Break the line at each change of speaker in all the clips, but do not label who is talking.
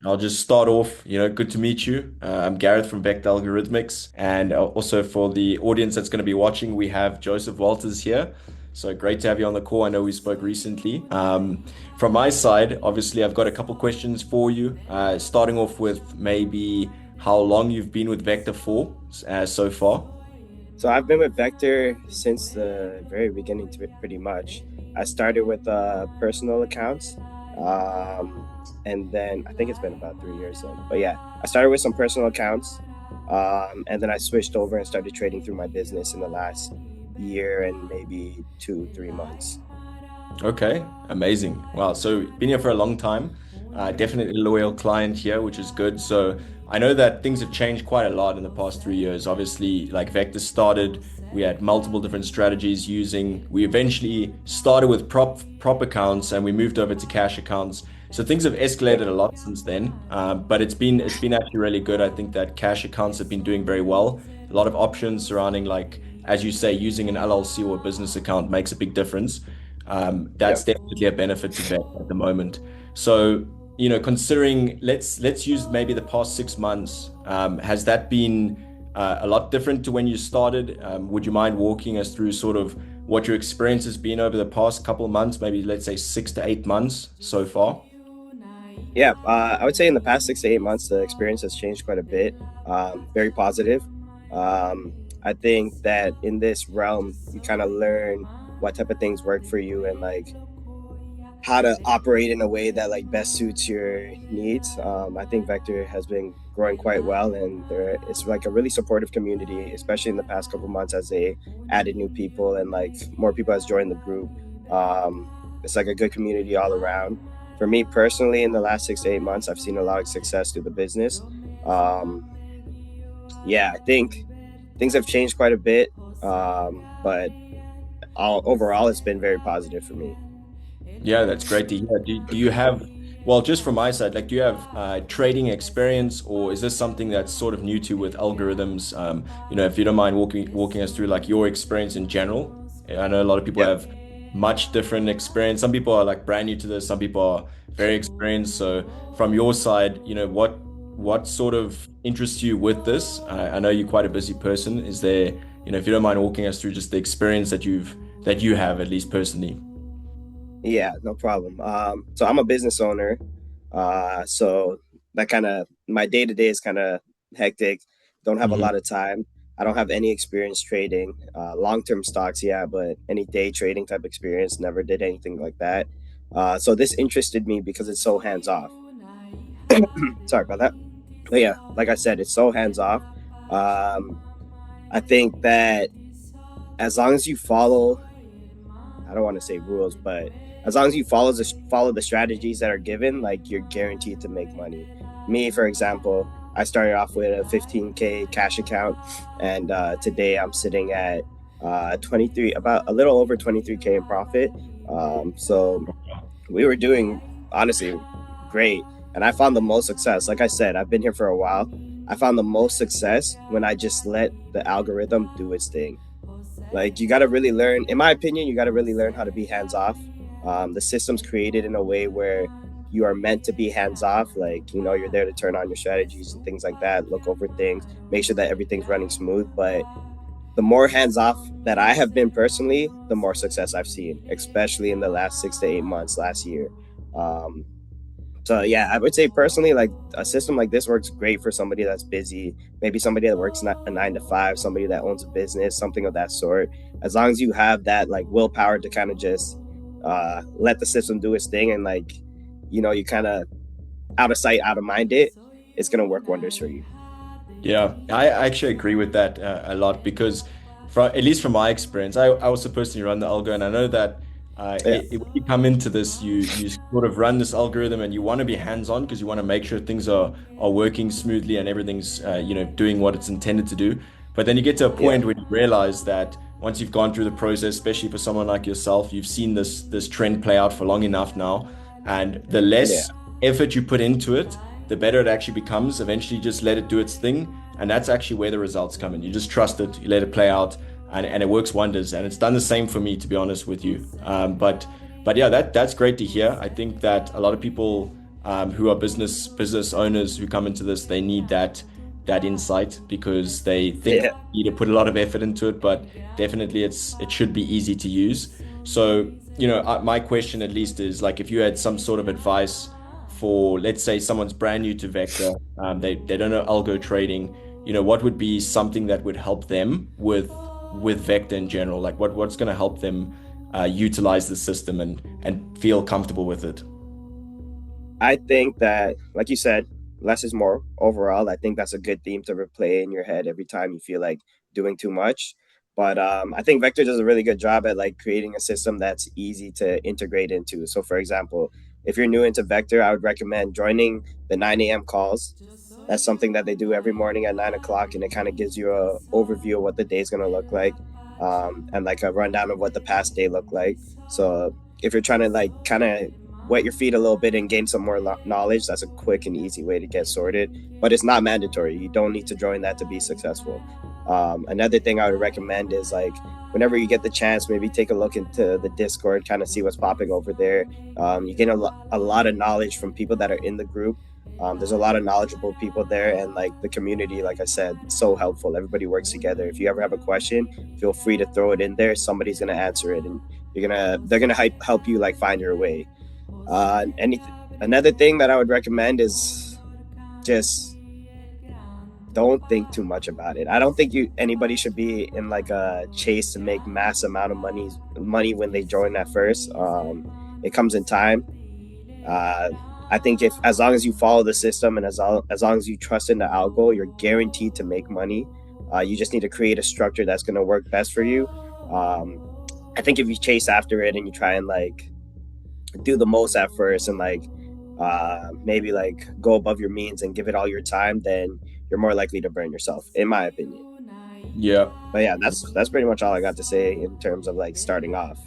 I'll just start off, good to meet you. I'm Gareth from Vector Algorithmics. And also for the audience that's going to be watching, we have Joseph Walters here. So great to have you on the call. I know we spoke recently. From my side, obviously, I've got a couple questions for you. Starting off with maybe how long you've been with Vector for so far.
So I've been with Vector since the very beginning, to pretty much. I started with personal accounts, um, and then I think it's been about 3 years then. But yeah, I started with some personal accounts, and then I switched over and started trading through my business in the last year and maybe 2, 3 months.
Okay, amazing. Wow, so been here for a long time. Definitely a loyal client here, which is good. So I know that things have changed quite a lot in the past 3 years. Obviously, like Vector started, we had multiple different strategies using. We eventually started with prop accounts and we moved over to cash accounts. So things have
Yep.
escalated a lot since then. But it's been actually really good. I think that cash accounts have been doing very well. A lot of options surrounding like, as you say, using an LLC or a business account makes a big difference. That's
Yep.
definitely a benefit to vet at the moment. So, considering let's use maybe the past 6 months, has that been a lot different to when you started? Would you mind walking us through sort of what your experience has been over the past couple of months, maybe let's say 6 to 8 months so far?
Yeah, I would say in the past 6 to 8 months, the experience has changed quite a bit. Very positive. I think that in this realm, you kind of learn what type of things work for you and like how to operate in a way that like best suits your needs. I think Vector has been growing quite well, and there it's like a really supportive community, especially in the past couple months as they added new people and like more people has joined the group. It's like a good community all around. For me personally, in the last 6 to 8 months, I've seen a lot of success through the business. Um, yeah, I think things have changed quite a bit, but overall, it's been very positive for me.
Yeah, that's great to hear. Do you have, well, just from my side, like, do you have trading experience, or is this something that's sort of new to with algorithms? If you don't mind walking us through like your experience in general. I know a lot of people
Yep.
have much different experience. Some people are like brand new to this, some people are very experienced. So from your side, what sort of interests you with this? I know you're quite a busy person. Is there, if you don't mind walking us through just the experience that you have, at least personally?
Yeah, no problem. So I'm a business owner. So that kind of my day to day is kind of hectic. Don't have a
Mhm.
lot of time. I don't have any experience trading. Long term stocks, yeah, but any day trading type experience, never did anything like that. So this interested me because it's so hands off. Sorry about that. But yeah, like I said, it's so hands off. Um, I think that as long as you follow, I don't want to say rules, but as long as you follow the strategies that are given, like you're guaranteed to make money. Me, for example, I started off with a 15K cash account, and today I'm sitting at 23, about a little over 23K in profit. So we were doing honestly great, and I found the most success. Like I said, I've been here for a while. I found the most success when I just let the algorithm do its thing. Like you got to really learn, in my opinion, you got to really learn how to be hands off. The system's created in a way where you are meant to be hands off. Like you're there to turn on your strategies and things like that, look over things, make sure that everything's running smooth. But the more hands off that I have been personally, the more success I've seen, especially in the last 6 to 8 months last year. Um, so yeah, I would say personally, like a system like this works great for somebody that's busy, maybe somebody that works a 9 to 5, somebody that owns a business, something of that sort. As long as you have that like willpower to kind of just let the system do its thing, and like you kind of out of sight, out of mind it's gonna work wonders for you.
Yeah, I actually agree with that a lot because, from at least from my experience, I was supposed to run the algo, and I know that
Yeah,
when you come into this, you sort of run this algorithm, and you want to be hands-on because you want to make sure things are working smoothly and everything's doing what it's intended to do. But then you get to a
yeah,
point where you realize that once you've gone through the process, especially for someone like yourself, you've seen this trend play out for long enough now, and the
yeah.
less effort you put into it, the better it actually becomes. Eventually, just let it do its thing. And that's actually where the results come in. You just trust it, you let it play out, and it works wonders. And it's done the same for me, to be honest with you. But yeah, that's great to hear. I think that a lot of people who are business owners who come into this, they need that insight because they think
Yeah.
they need to put a lot of effort into it, but definitely it should be easy to use. So, my question at least is like if you had some sort of advice for, let's say, someone's brand new to Vector, they don't know algo trading, what would be something that would help them with Vector in general? Like what's going to help them utilize the system and feel comfortable with it?
I think that, like you said, less is more overall. I think that's a good theme to replay in your head every time you feel like doing too much. But I think Vector does a really good job at like creating a system that's easy to integrate into. So, for example, if you're new into Vector, I would recommend joining the 9 a.m. calls. That's something that they do every morning at 9 o'clock, and it kind of gives you a overview of what the day's gonna look like, and like a rundown of what the past day looked like. So if you're trying to like kind of wet your feet a little bit and gain some more knowledge, that's a quick and easy way to get sorted. But it's not mandatory. You don't need to join that to be successful. Another thing I would recommend is like whenever you get the chance, maybe take a look into the Discord, kind of see what's popping over there. You get a lot of knowledge from people that are in the group. There's a lot of knowledgeable people there, and like the community, like I said, so helpful. Everybody works together. If you ever have a question, feel free to throw it in there. Somebody's gonna answer it, and they're gonna help you like find your way. Any Another thing that I would recommend is just don't think too much about it. I don't think anybody should be in like a chase to make mass amount of money when they join at first. It comes in time. Uh, I think if as long as you follow the system and as long as you trust in the algo, you're guaranteed to make money. You just need to create a structure that's going to work best for you. Um, I think if you chase after it and you try and like do the most at first and like maybe like go above your means and give it all your time, then you're more likely to burn yourself, in my opinion.
Yeah.
But yeah, that's pretty much all I got to say in terms of like starting off.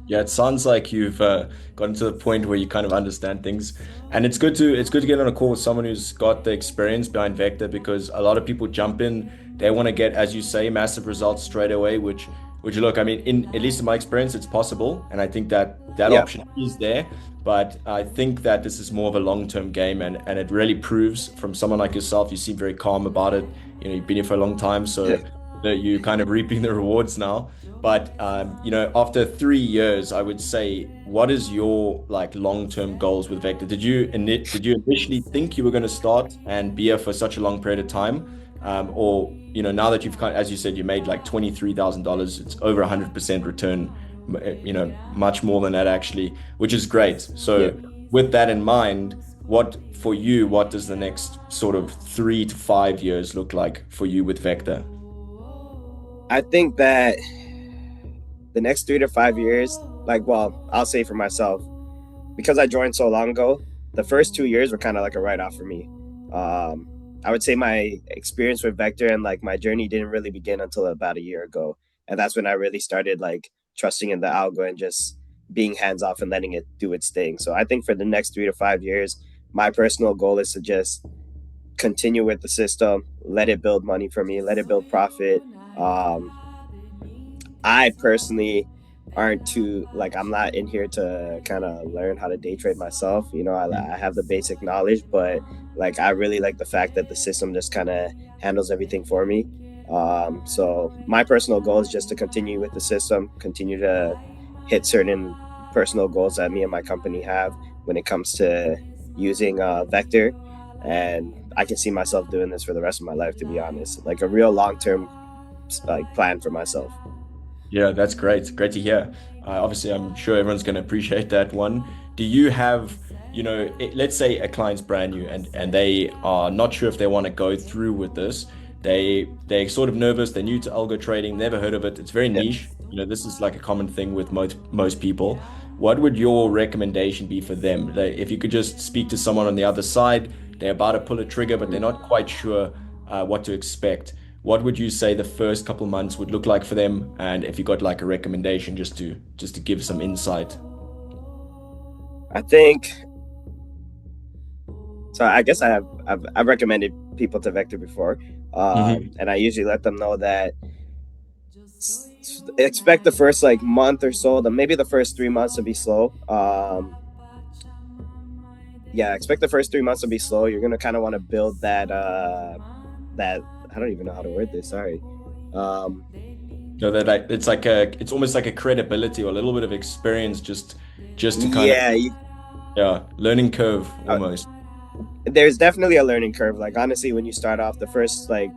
Yeah, it sounds like you've gotten to the point where you kind of understand things, and it's good to get on a call with someone who's got the experience behind Vector because a lot of people jump in, they want to get, as you say, massive results straight away. Which look, I mean, in at least in my experience, it's possible, and I think that
Yeah,
option is there. But I think that this is more of a long-term game, and it really proves from someone like yourself. You seem very calm about it. You've been here for a long time, so that you kind of reaping the rewards now. But after 3 years, I would say, what is your like long-term goals with Vector? Did you initially think you were going to start and be here for such a long period of time, or now that you've as you said, you made like $23,000, it's over 100% return, much more than that actually, which is great.
yeah.
So with that in mind, what does the next sort of 3 to 5 years look like for you with Vector?
I think that the next 3 to 5 years, like, well, I'll say for myself, because I joined so long ago, the first 2 years were kind of like a write off for me. Um, I would say my experience with Vector and like my journey didn't really begin until about a year ago. And that's when I really started like trusting in the algo and just being hands off and letting it do its thing. So I think for the next 3 to 5 years, my personal goal is to just continue with the system, let it build money for me, let it build profit. Um, I personally aren't too like I'm not in here to kind of learn how to day trade myself. I have the basic knowledge, but like I really like the fact that the system just kind of handles everything for me. So my personal goal is just to continue with the system, continue to hit certain personal goals that me and my company have when it comes to using Vector, and I can see myself doing this for the rest of my life. To be honest, like a real long term like plan for myself.
Yeah, that's great. Great to hear. Obviously, I'm sure everyone's going to appreciate that one. Do you have, let's say a client's brand new and they are not sure if they want to go through with this. They're sort of nervous. They're new to algo trading, never heard of it. It's very
Yeah.
niche. This is like a common thing with most people. What would your recommendation be for them? If you could just speak to someone on the other side, they're about to pull a trigger, but they're not quite sure what to expect. What would you say the first couple months would look like for them? And if you got like a recommendation just to give some insight.
I think so. I guess I've recommended people to Vector before,
Hmm.
and I usually let them know that expect the first like month or so, maybe the first 3 months to be slow. yeah, expect the first 3 months to be slow. You're gonna kind of want to build that I don't even know how to word this. Sorry. Um,
You know, that like it's almost like a credibility or a little bit of experience just to kind of,
yeah,
yeah, learning curve
uh,
almost.
there's definitely a learning curve. Like honestly, when you start off the first like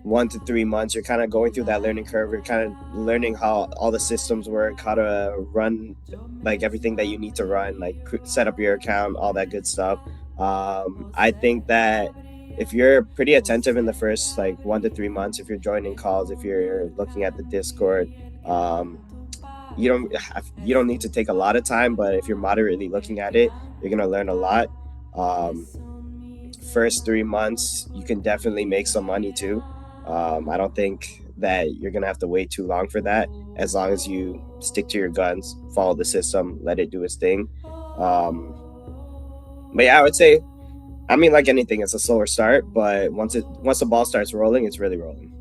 1 to 3 months, you're kind of going through that learning curve. You're kind of learning how all the systems work, how to run like everything that you need to run, like set up your account, all that good stuff. I think that if you're pretty attentive in the first like 1 to 3 months, if you're joining calls, if you're looking at the Discord, um, you don't need to take a lot of time, but if you're moderately looking at it, you're gonna learn a lot. Um, First 3 months, you can definitely make some money too. I don't think that you're gonna have to wait too long for that, as long as you stick to your guns, follow the system, let it do its thing. Um, but yeah, I would say, I mean, like anything, it's a slower start, but once the ball starts rolling, it's really rolling.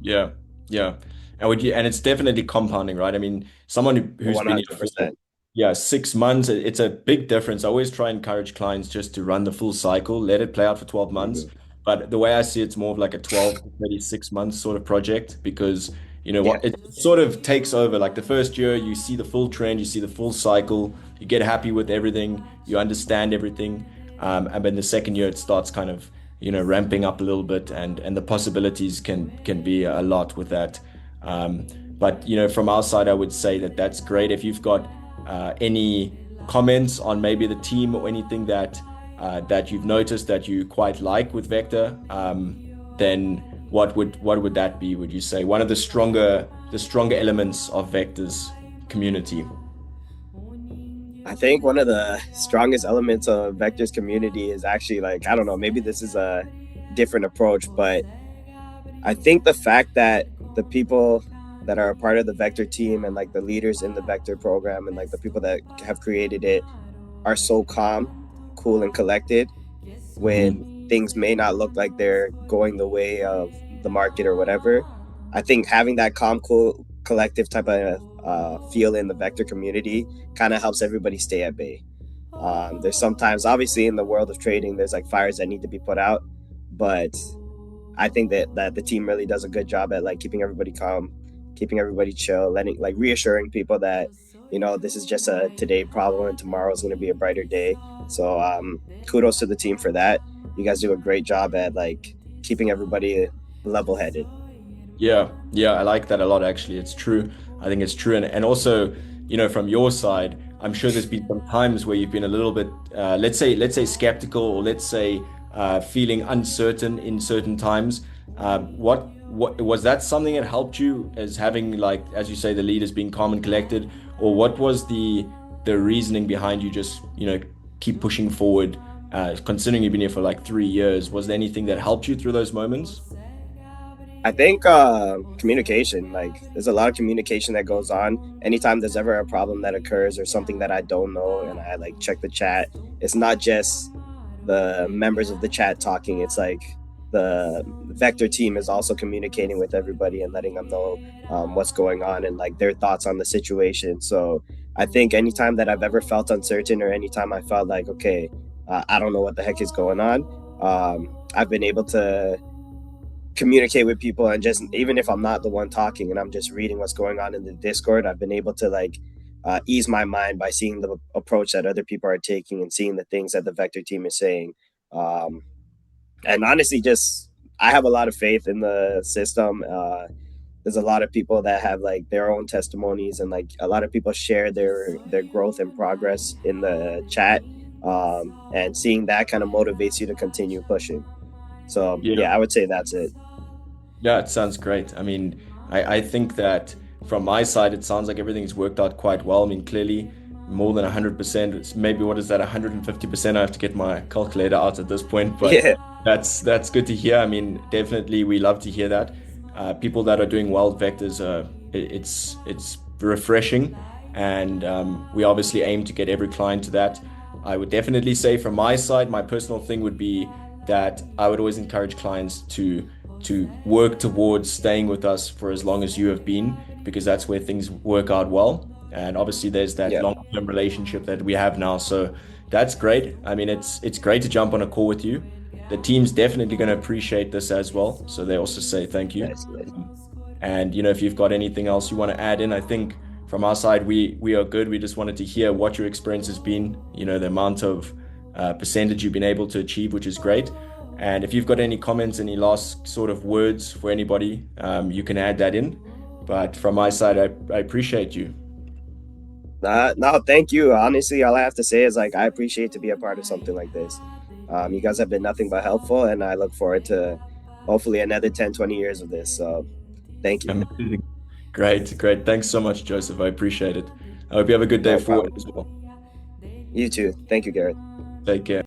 Yeah, yeah. And it's definitely compounding, right? I mean, someone who's
One
been here
hundred
for,
percent.
yeah, 6 months, it's a big difference. I always try and encourage clients just to run the full cycle, let it play out for 12 months.
Mm-hmm.
But the way I see it's more of like a 12 to 36 months sort of project because, you know
Yeah,
what, it sort of takes over. Like the first year, you see the full trend, you see the full cycle, you get happy with everything, you understand everything. And then the second year, it starts kind of, ramping up a little bit, and the possibilities can be a lot with that. Um, but from our side, I would say that that's great. If you've got any comments on maybe the team or anything that you've noticed that you quite like with Vector, then what would that be? Would you say one of the stronger elements of Vector's community?
I think one of the strongest elements of Vector's community is actually like, I don't know, maybe this is a different approach, but I think the fact that the people that are a part of the Vector team and like the leaders in the Vector program and like the people that have created it are so calm, cool, and collected when
Mhm.
things may not look like they're going the way of the market or whatever. I think having that calm, cool, collective type of feel in the Vector community kind of helps everybody stay at bay. There's sometimes, obviously, in the world of trading, there's like fires that need to be put out, but I think that the team really does a good job at like keeping everybody calm, keeping everybody chill, letting like reassuring people that this is just a today problem and tomorrow is going to be a brighter day. So kudos to the team for that. You guys do a great job at like keeping everybody level headed.
Yeah, yeah, I like that a lot actually. It's true. I think it's true. And also, from your side, I'm sure there's been some times where you've been a little bit, let's say skeptical, or let's say feeling uncertain in certain times. What was that something that helped you as having, like, as you say, the leaders being calm and collected, or what was the reasoning behind you just, keep pushing forward, considering you've been here for like 3 years? Was there anything that helped you through those moments?
I think communication, like there's a lot of communication that goes on. Anytime there's ever a problem that occurs or something that I don't know and I like check the chat, it's not just the members of the chat talking. It's like the Vector team is also communicating with everybody and letting them know what's going on and like their thoughts on the situation. So I think anytime that I've ever felt uncertain or anytime I felt like, okay, I don't know what the heck is going on, I've been able to communicate with people and just even if I'm not the one talking and I'm just reading what's going on in the Discord, I've been able to like ease my mind by seeing the approach that other people are taking and seeing the things that the Vector team is saying. Um, and honestly, just I have a lot of faith in the system. There's a lot of people that have like their own testimonies and like a lot of people share their growth and progress in the chat. And seeing that kind of motivates you to continue pushing. So
Yeah.
yeah, I would say that's it.
Yeah, it sounds great. I mean, I think that from my side, it sounds like everything's worked out quite well. I mean, clearly more than 100%. It's maybe, what is that, 150%? I have to get my calculator out at this point, but
Yeah,
that's good to hear. I mean, definitely we love to hear that. People that are doing well vectors, it's refreshing, and we obviously aim to get every client to that. I would definitely say from my side, my personal thing would be that I would always encourage clients to work towards staying with us for as long as you have been, because that's where things work out well. And obviously, there's that
yeah,
long-term relationship that we have now. So That's great. I mean, it's great to jump on a call with you. The team's definitely going to appreciate this as well. So they also say thank you.
Nice, nice.
And if you've got anything else you want to add in, I think from our side we are good. We just wanted to hear what your experience has been. The amount of percentage you've been able to achieve, which is great. And if you've got any comments, any last sort of words for anybody, you can add that in. But from my side, I appreciate you.
No, thank you. Honestly, all I have to say is like I appreciate to be a part of something like this. You guys have been nothing but helpful, and I look forward to hopefully another 10, 20 years of this. So thank you.
Amazing. Great, great. Thanks so much, Joseph. I appreciate it. I hope you have a good day
No
forward
problem.
as well.
You too. Thank you, Garrett.
Take care.